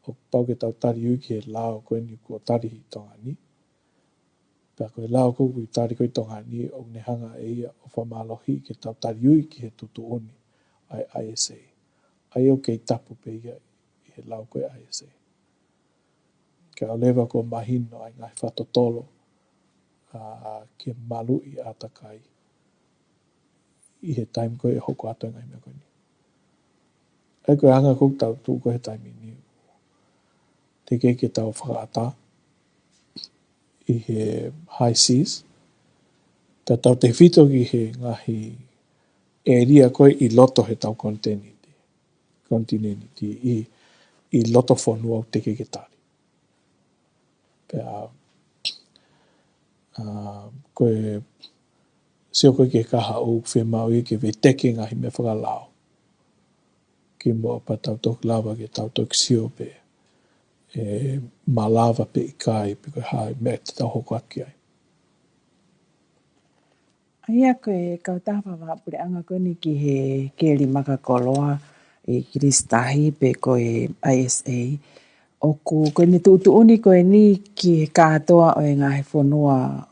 O pau ke tau tari ui ki he lau koe ni ko tari hi tonga ni. Pa koe lau koe kui tari koe tonga ni o ne hanga e ia o whamalohi ke tau tari ui ki he tutu oni ai ISA. Ai o kei tapu pe ia i he lau koe ISA. Ka o lewa ko mahino ai ngai whatotolo ke malu i atakai i he time koe e hoko ato ngai mea koe ni. Ai koe anga koe tau tu koe he time ni. Te kei ke tau whakaata i he high seas. Ta tau te whito ki he ngahi area koe i loto he tau kontinenti i loto whanua o te kei ke tari. Pea koe sio koe ke kaha o whemau i ke veteke ngahi me whakalao. Ki mo pa tau toku lava ke tau toku sio pe malava pe i kai pe koe hai mea te tau hoko aki ai. Ia koe kautaha whapure anga koe ni ki he keri makakoloa i kiristahi pe koe ISA. O koe ni tuuni koe ni ki he kātoa o e ngahe whanua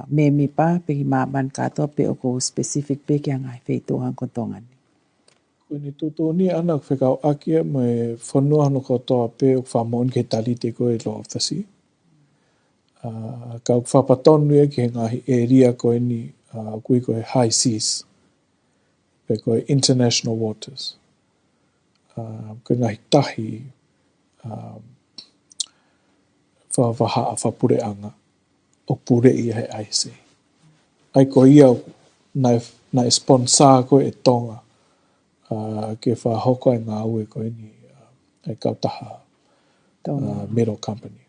me mipa pe ki maaman kātoa pe o ko specific pe ki a ngahe wheitoha kotonga ni. Koe ni tutuni ana whekau akia mo e whanua hano kotoa pe o whamon ke tali te koe lo of the sea. Kau whapatonu e ki he ngahi area koe ni kui koe high seas. Pe koe international waters. Koe ngahi tahi whawaha a whapure anga o pure i he aise. Ai ko ia nai sponsor koe e Tonga ke whahoko ai ngā ue koe ni ai kautaha middle company.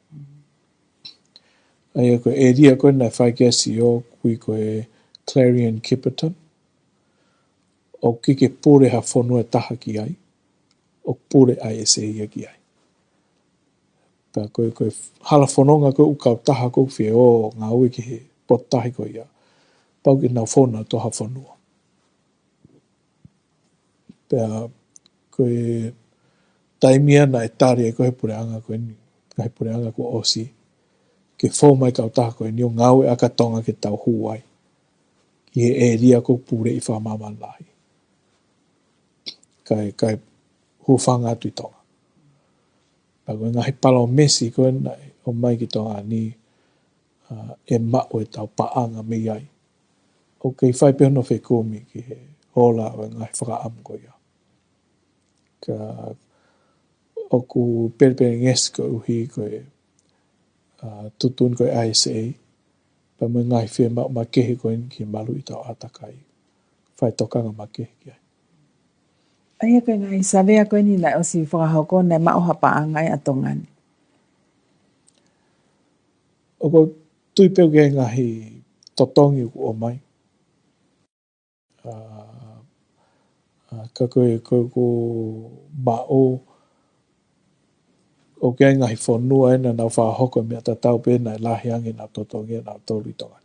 Ai koe area koe nai whaikesi o kui koe Clarion Kipperton. O kike pure ha whanua taha ki ai. O pure ISA ia ki ai. Pa koe hala whanonga koe ukau taha koe whie o ngā ue ki he potahi koe ia. Pau ki nau whona toha whanua. Pea koe taimia na e tari e koe pure anga koe ni. Koe pure anga koe osi. Ke whomai kau taha koe ni o ngā ue aka tonga ke tau huai. Ki he area koe pure i whamaman lahi. Kai hufanga atu i tonga. Pa koe ngahi palo mesi koe nai o mai ki tonga ni e mao e tau paanga me iai. O kei whaipeho no whekumi ki he hola o ngahi whakaamu koe ia. Ka oku perepere ngesi koe uhi koe tutun koe ISA. Pa mo ngahi whia mao makehe koe ni ki malu i tau atakai. Whai tokanga makehe ki ai. Aia koe ngai savea koe ni nai o si whakahoko nai mao hapa angai atongani. O ko tui peo ke ngahi totongi o mai. Ka koe ko mao o kia ngahi whanua ena nau whahoko mea tatau pe nai lahi ange nau totongi nau tolu i tonga.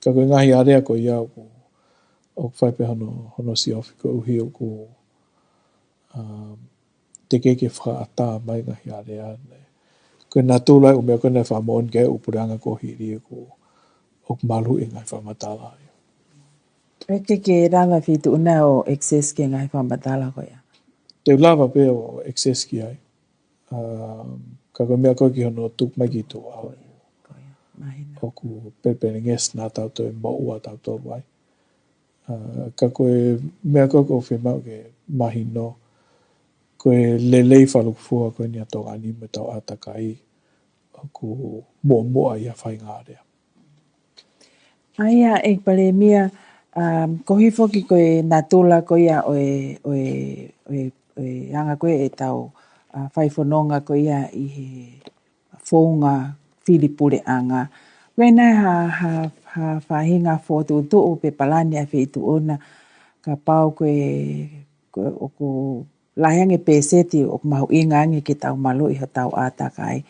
Ka koe ngahi area ko ia o whaipe hono si ofi ko uhi o ko te keke whakaata mai ngahi area. Koe nā tūlai o mea koe nai whamon ke upuranga ko hiri o malu i ngai whamatala. Eke ke rawa whitu una o access ke ngai whamatala koe ia. Te lava pe o access ki ai. Ka koe mea koe ki hono tuk mai ki tō au. O ku perepere ngesi nā tau toi mo ua tau tō wai. Ka koe mea koe ko whemau ke mahi no. Koe lelei whalukufua koe ni ato ani me tau atakai. O ku mua ia whai ngā rea. Aia e Palemia ko hifoki ko e natula ko ia o anga ko e tau whaifononga ko ia I he whaunga whiripure anga. Wena ha whahinga whotu o pe palani a whitu ona ka pau ko o ko lahiange peseti o mahu inga angi ki tau malu I ho tau atakai.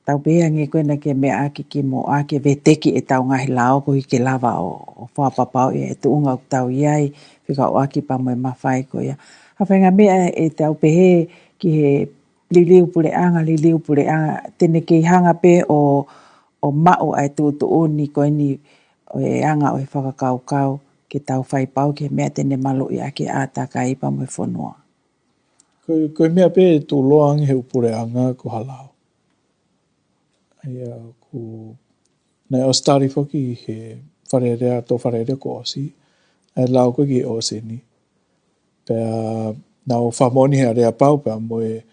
Tau pea nge koe na ke mea aki ki mo ake veteki e tau ngahi lao ko I ke lava o whapapau e tuunga o tau iai whika o aki pa moe mawhai ko ia. Hawhenga mea e tau pehe ki he liliu pule anga tene ke hanga pe o mao ai tu ni koe ni o e anga o e whakakaukau ke tau whaipau ke mea tene malo I ake ataka I pa moe whanua. Koe mea pe tu loang he upure anga ko halao. Ia ku nei o stari foki he wharerea ko osi. Ai lao koe ki osi ni. Pea nau whamoni hea rea pau pea moe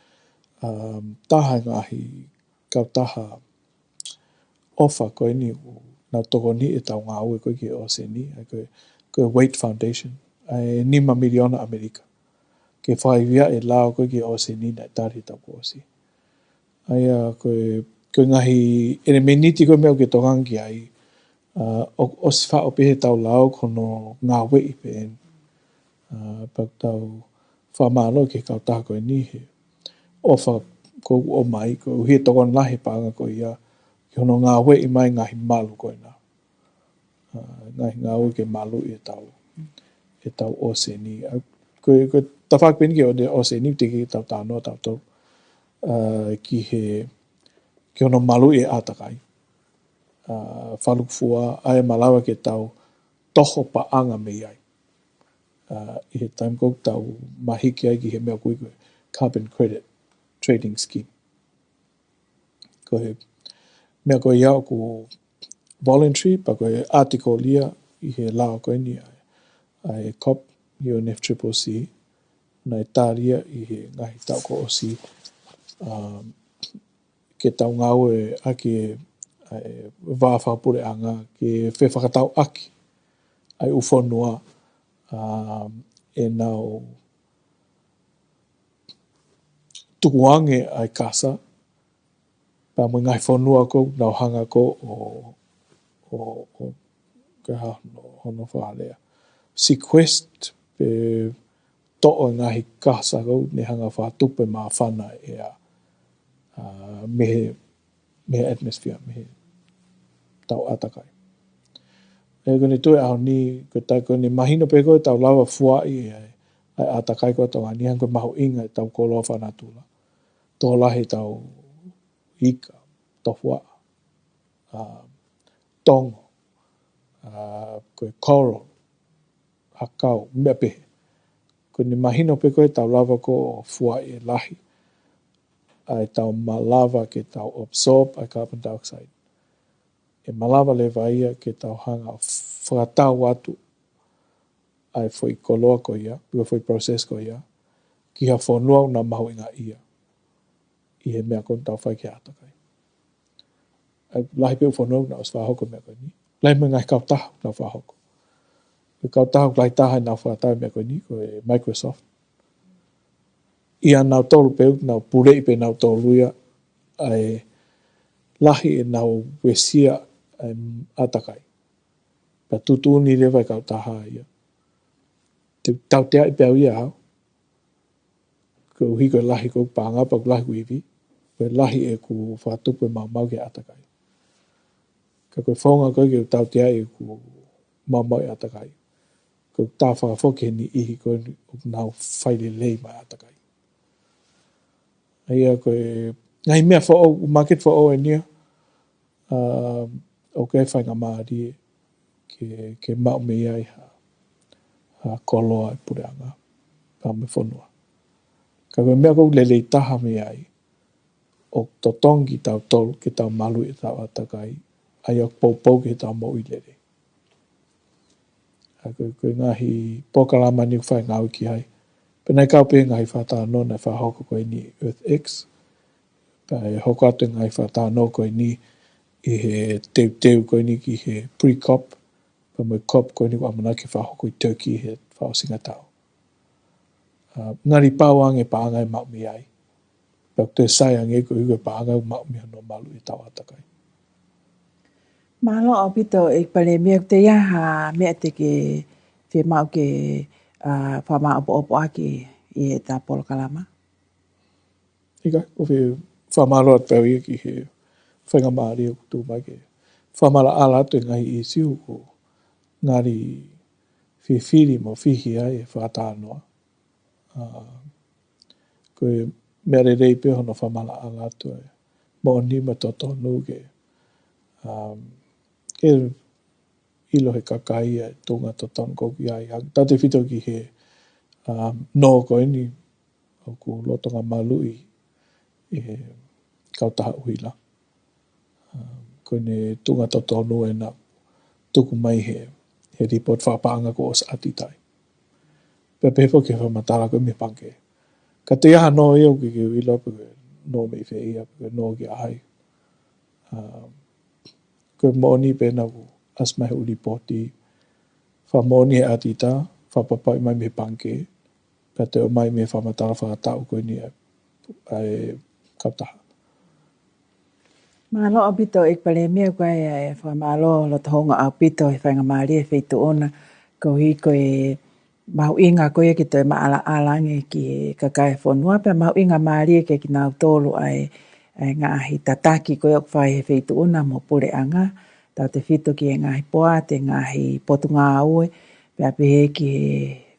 taha ngahi kau taha ofa koe ni nau toko ni e tau ngā ue koe ki osi ni. Ai koe Weight Foundation. Ai 5 miliona Amerika. Ke whaivia e lao koe ki osi ni nei tari tau ko osi. Ai koe ngahi ene meniti koe mea ke tokangi ai o si wha o pehe tau lao kono ngā wei pe en. Pau tau whamalo ke kau taha koe ni he ofa ko o mai ko he tokon lahi panga ko ia ki hono ngā wei mai ngahi malu koe na. Ngahi ngā ue ke malu e tau ose ni. Koe tawhak peni ke o de ose ni te ke tau tānoa tau tau ki hono malu e atakai. Whalukfua ai malawa ke tau toho pa anga me ai. I he time kou tau mahiki ai ki he mea koe carbon credit trading scheme. Ko he mea koe iau ku voluntary pa koe article lia I he lao koe ni ai COP UNFCCC nai tāria I he ngahi tau ko osi ke tau ngau e aki wāwhapure anga ke whewhakatau aki ai uwhanua e nau tukuange ai kasa pa mo ngai whanua ko nau hanga ko o ke hono whaalea. Sequest pe to'o ngahi kasa ko ne hanga whātupe mā whana e mehe atmosphere, mehe tau atakai. E kone tue aho ni, ko tai kone mahino pe koe tau lawa fuai ai atakai koe tau ani hanga mahu inga e tau koloa whanatula. Tō lahi tau ika, tofua, tongo, koe coral, hakau, mea pehe. Kone mahino pe koe tau lava ko fuai e lahi. Ai tau malawa ke tau absorb ai carbon dioxide. E malawa le vaia ke tau hanga whakatau atu ai foi koloa ko ia, pua foi process ko ia, ki ha whanua na mahu inga ia. I he mea kon tau whai ke atakai. Ai lahi peu whanua na os whahoko mea koe ni. Lahi me ngai kau tahu na whahoko. Ke kau tahu lai taha na whakatau mea koe ni, koe Microsoft. Ia nau tolu peu, nau purei pe nau tolu ia, ai lahi e nau wesia atakai. Pa tutu ni rewa kau taha ia. Te tau tea I peu ia hau. Ko hiko lahi ko pāngapa ko lahi wiwi. Ko lahi e ku whatupu mau ke atakai. Ka koe whaunga koe ke tau tea e ku mau e atakai. Ko tā whakafoke ni ihi koe nau whaile lei mai atakai. Ia koe ngai mea whao, market whao e nia. O koe whainga maari ke mau me iai ha koloa e pureanga. Pa me whanua. Ka koe mea kou lelei taha me ai. O to tongi tau tolu ke tau malu e tau atakai. Ai o pou ke tau mo I lele. Koe ngahi pokalama ni whai ngau ki hai. Penai kau pe ngahi whatano na whahoko koe ni EarthX. Pa e hoko atu ngahi whatano koe ni i he teu koe ni ki he pre-cop, pa mo cop koe ni wamana ke whahoko i Turkey he whaosinga tau. Ngari pāwange pāngai mau mi ai. Dr. Sayange ko iwe pāngai mau mi no malu i tau atakai. Malo o pito Palemia te iaha mea te ke whi mau ke whamau opo aki i e tā polo kalama. Ika, o whi whamaro at pēu i ki he whainga maari o kutu mai ke. Whamara ala atu ngahi i siu ko ngari whiwhiri mo whihi ai e whātānoa. Koe mea rei pe hono whamara ala atu e mo ni ma tonu ke ke ilo he kakai e Tonga tonu koki ai. Tate whito ki he no koe ni o ku lotonga malu i he kautaha uhila. Koe ne Tonga tonu e na tuku mai he report whapaanga ko os atitai. Pepepo ke whamatara koe me panke. Ka te aha no i au ki ilo pe no me whi ia pe no ki ahai. Koe moni pe na ku asmahe u ripoti. Wha moni he atita, whapapai mai me panke. Ka te o mai me whamatara whakatau koe ni ai kautaha. Malo o pito Palemia koe e whamalo lo tahonga au pito e whainga maari e whitu ona ko hi koe mau inga koe ki te maala alange ki kakai whanua pe mau inga maari ke ki nau tolu ai ngahi tataki koe o whai he whitu ona mo pure anga tau te whito ki e ngahi poa te ngahi potunga aue pe apehe ki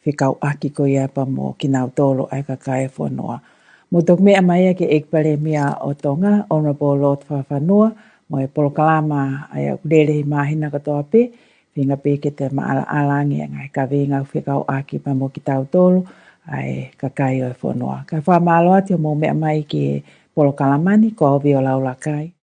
whikau aki koe apa mo ki nau tolu ai kakai whanua. Mo tok mea mai ke Palemia o Tonga, Honourable Lord Fakafanua, mo e polokalama ai a kurere hi mahina katoa pe, whinga pe ke te maala alangi ngai ka winga whikau aki pa mo ki tau tolu, ai kakai o e whanua. Ka whamalo ati o mo mea mai ke polokalamani ko Viola Ulakai.